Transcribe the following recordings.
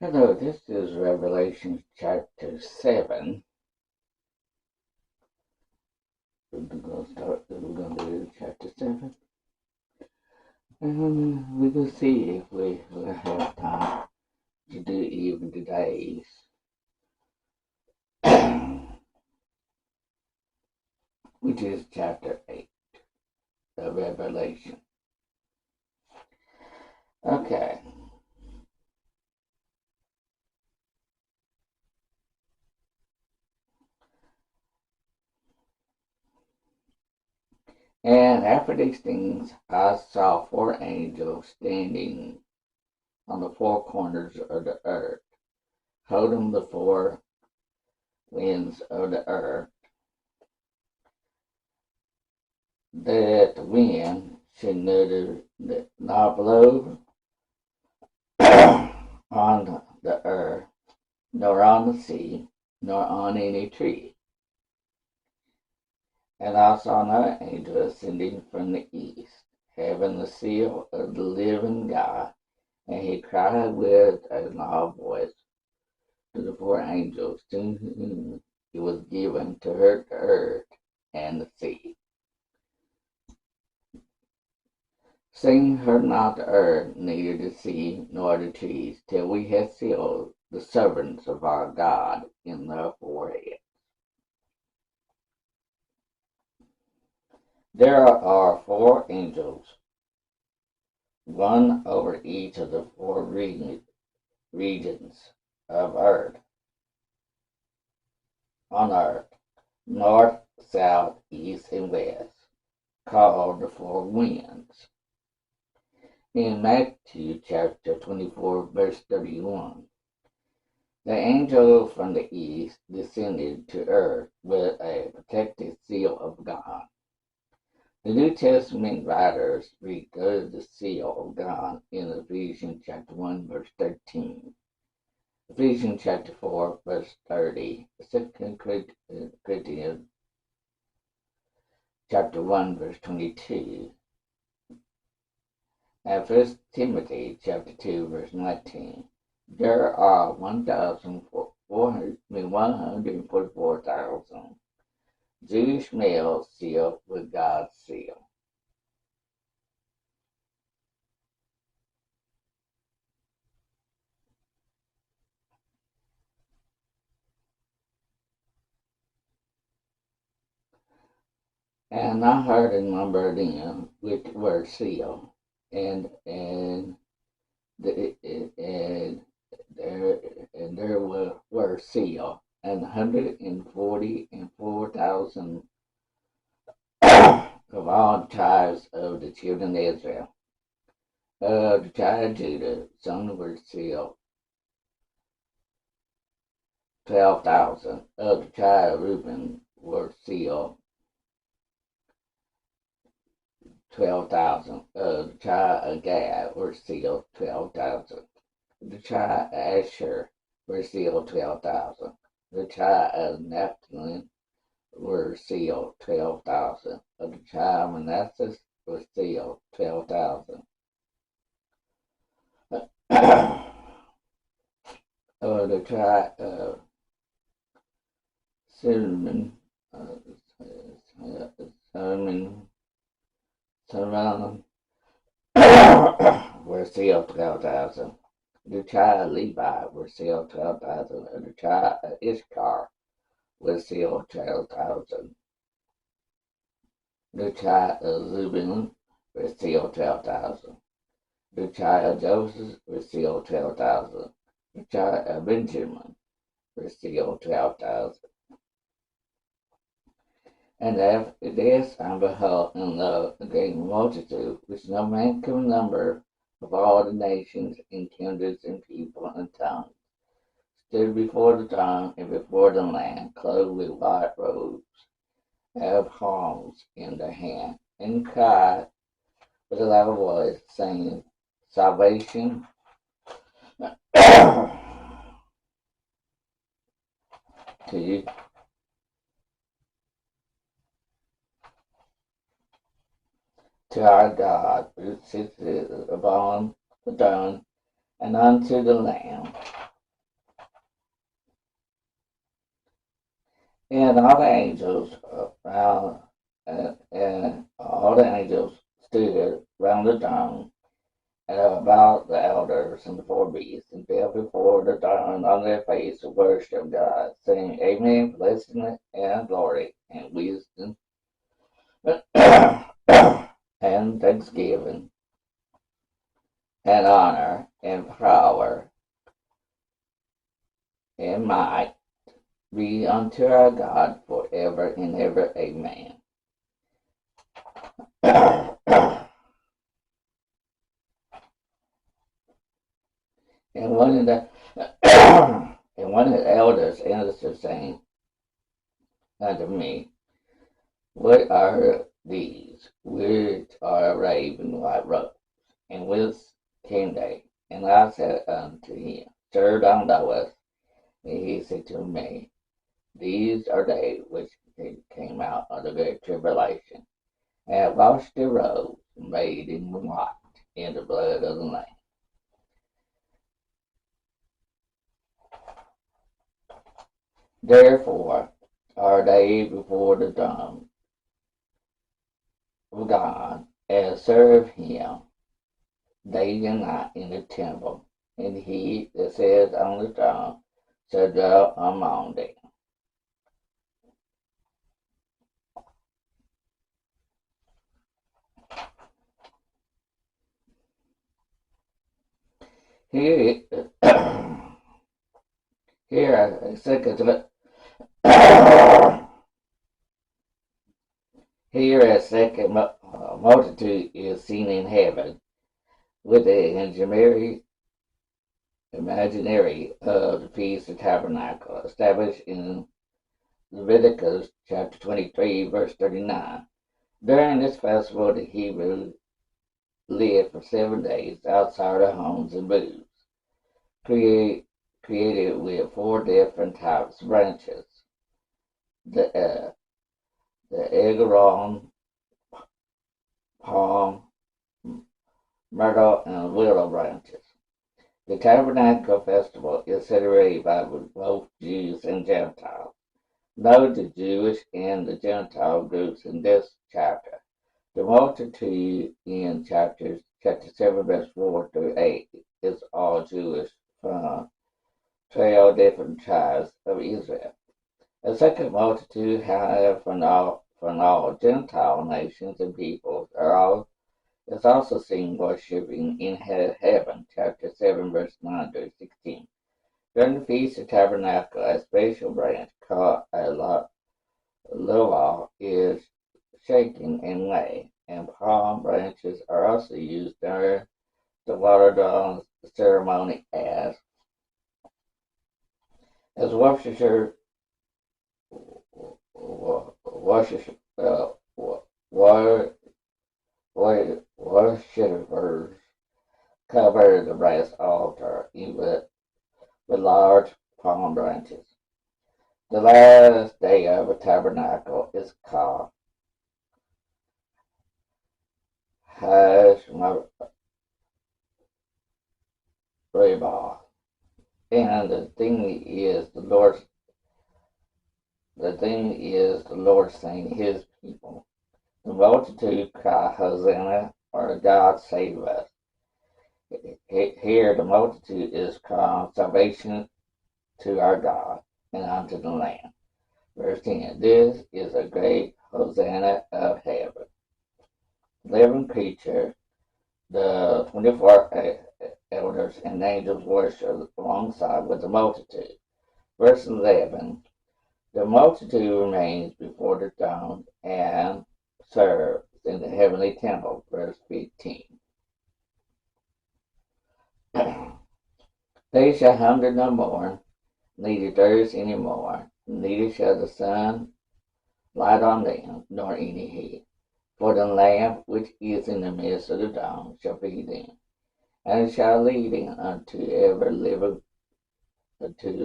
Hello, this is Revelation chapter 7. We're going to do chapter 7. And we will see if we will have time to do even today's, which is chapter 8 of Revelation. Okay. And after these things, I saw 4 angels standing on the 4 corners of the earth, holding the 4 winds of the earth, that the wind should not blow on the earth, nor on the sea, nor on any tree. And I saw another angel ascending from the east, having the seal of the living God, and he cried with a loud voice to the 4 angels, to whom it was given to hurt the earth and the sea, saying, hurt not the earth, neither the sea, nor the trees, till we have sealed the servants of our God in their foreheads. There are 4 angels, one over each of the 4 regions of earth, on earth, north, south, east, and west, called the 4 winds. In Matthew chapter 24, verse 31, the angel from the east descended to earth with a protective seal of God. The New Testament writers record the seal of God in Ephesians chapter 1, verse 13, Ephesians chapter 4, verse 30, 2 Corinthians chapter 1, verse 22, and 1 Timothy chapter 2, verse 19. There are 144,000 Jewish males sealed with God's seal. And I heard a number of them which were sealed, and there were sealed, and 144,000 of all tribes of the children of Israel. Of the tribe of Judah, some were sealed, 12,000. Of the tribe of Reuben were sealed, 12,000. Of the tribe of Gad were sealed, 12,000. The tribe of Asher were sealed, 12,000. The tribe of Naphtali were sealed, 12,000. Of the tribe of Manasseh were sealed, 12,000. Of the tribe of Solomon were sealed, 12,000. The tribe of Levi were sealed, 12,000. And the tribe of Issachar was sealed, 12,000. The tribe of Zebulun was sealed, 12,000. The tribe of Joseph was sealed, 12,000. The tribe of Benjamin was sealed, 12,000. And after this I beheld, and lo, a great multitude, which no man can number, of all the nations and kindreds and people and tongues, stood before the throne and before the Lamb, clothed with white robes, have palms in their hand, and cried with a loud voice, saying, Salvation to you, to our God, who sits upon the throne, and unto the Lamb. And all the angels around, and all the angels stood round the throne, and about the elders and the four beasts, and fell before the throne on their face to worship God, saying, Amen, blessing and glory, and wisdom, and thanksgiving, and honor, and power, and might be unto our God forever and ever. Amen. And one of the and one of the elders answered, saying unto me, What are these which are arrayed in white robes? And whence came they? And I said unto him, Sir, thou knowest. And he said to me, These are they which came out of the great tribulation, and have washed their robes, and made them white in the blood of the Lamb. Therefore are they before the throne of God, and serve him day and night in the temple, and he that says on the throne shall dwell among them. Here, here a second here a second multitude is seen in heaven, with the imaginary of the Feast of Tabernacle, established in Leviticus chapter 23, verse 39. During this festival, the Hebrews lived for 7 days outside their homes and booths, created with four different types of branches: the Agaron, palm, myrtle, and willow branches. The Tabernacle Festival is celebrated by both Jews and Gentiles. Note the Jewish and the Gentile groups in this chapter. The multitude in chapter 7, verse 4 through 8 is all Jewish from 12 different tribes of Israel. A second multitude, however, from all Gentile nations and peoples is also seen worshiping in heaven, chapter 7, verse 9 through 16. During the Feast of Tabernacle, a special branch called a luau is shaken and laid, and palm branches are also used during the water drawing ceremony as worshippers worshippers cover the brass altar with large palm branches. The last day of a tabernacle is called Hashmaribah, and the thing is the Lord saying His people. The multitude cry Hosanna, or God save us. Here the multitude is called salvation to our God and unto the Lamb. Verse 10, this is a great Hosanna of heaven. Living creature, the 24 elders and angels worship alongside with the multitude. Verse 11, the multitude remains before the throne and serves in the heavenly temple. Verse 15. They shall hunger no more, neither thirst any more, neither shall the sun light on them, nor any heat. For the Lamb which is in the midst of the throne shall feed them, and shall lead them unto the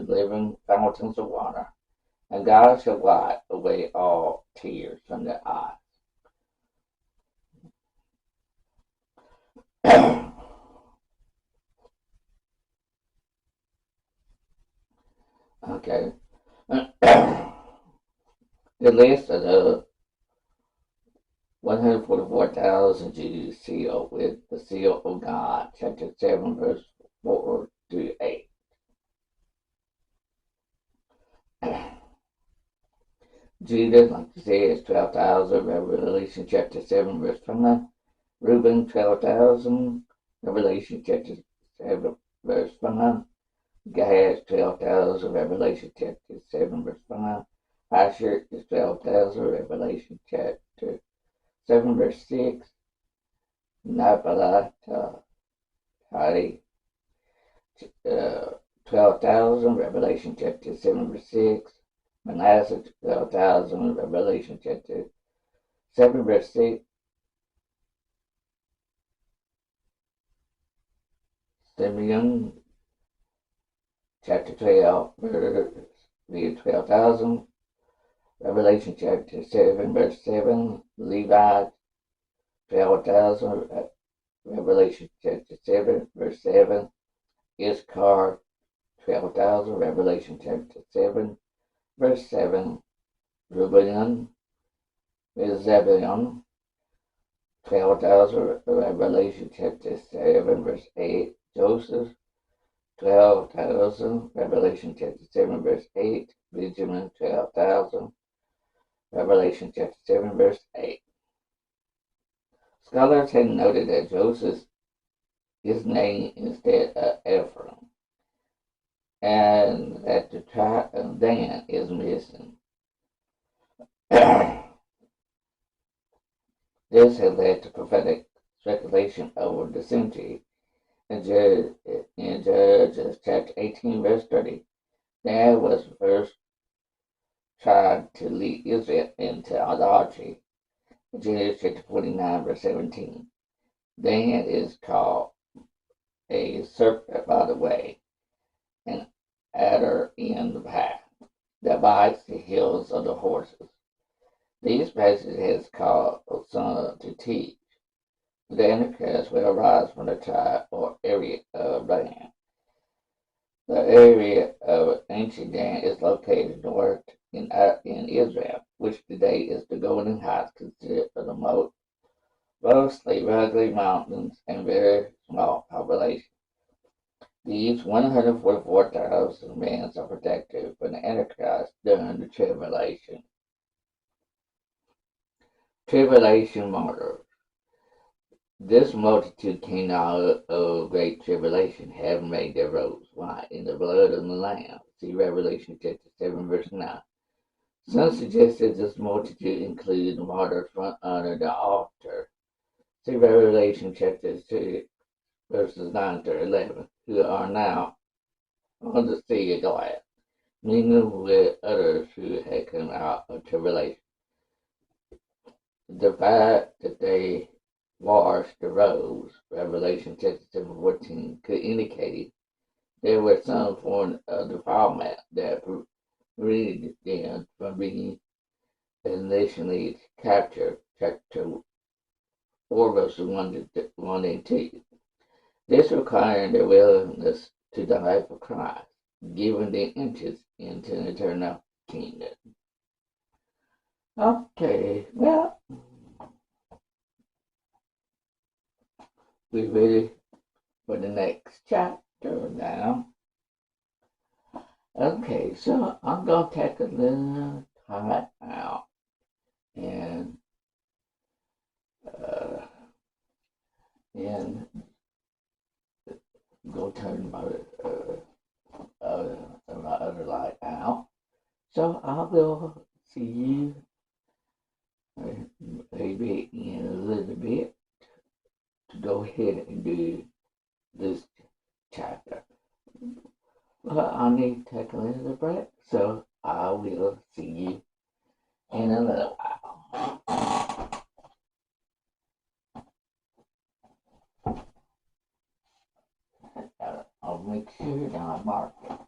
living fountains of water. And God shall wipe away all tears from their eyes. Okay. The list of the 144,000 Jews sealed with the seal of God, chapter 7, verse 4 to 8. Judah, like you say, is 12,000, Revelation chapter 7, verse 5. Reuben, 12,000, Revelation chapter 7, verse 5. Gad, 12,000, Revelation chapter 7, verse 5. Asher is 12,000, Revelation chapter 7, verse 6. Naphtali, 12,000, Revelation chapter 7, verse 6. Manasseh, 12,000, Revelation chapter 7, verse 6. Simeon, chapter 12, verse 12,000. Revelation chapter 7, verse 7. Levi, 12,000. Revelation chapter 7, verse 7. Issachar, 12,000. Revelation chapter 7, verse 7. Reuben, Zebulun, 12,000. Revelation chapter 7, verse 8. Joseph, 12,000. Revelation chapter 7, verse 8. Benjamin, 12,000. Revelation chapter 7, verse 8. Scholars have noted that Joseph is named instead of Ephraim, and that the tribe of Dan is missing. This has led to prophetic speculation over the century. In Judges chapter 18, verse 30, Dan was first tried to lead Israel into idolatry. Genesis chapter 49, verse 17. Dan is called a serpent by the way, an adder in the path that bites the heels of the horses. These passages has caused some to teach the Antichrist will arise from the tribe or area of Dan. The area of ancient Dan is located north in Israel, which today is the Golden Heights, considered of the mostly rugged mountains and very small population. These 144,000 men are protected from the Antichrist during the tribulation. Tribulation martyrs. This multitude came out of great tribulation, having made their robes white in the blood of the Lamb. See Revelation chapter 7, verse 9. Some suggest that this multitude included martyrs from under the altar. See Revelation chapter 6, verses 9 to 11, who are now on the sea of glass, mingling with others who had come out of tribulation. The fact that they washed the robes, Revelation chapter 7, 14, could indicate there was some form of defilement that prevented them from being initially captured, chapter 4, verses 1 and 2. This required their willingness to die for Christ, giving them entrance into an eternal kingdom. Okay, well, we're ready for the next chapter now. Okay, so I'm going to take a little time out and go turn my other light out. So I will see you maybe in a little bit to go ahead and do this chapter. But I need to take a little break, so I will see you in a little while. I'll make sure that I mark it.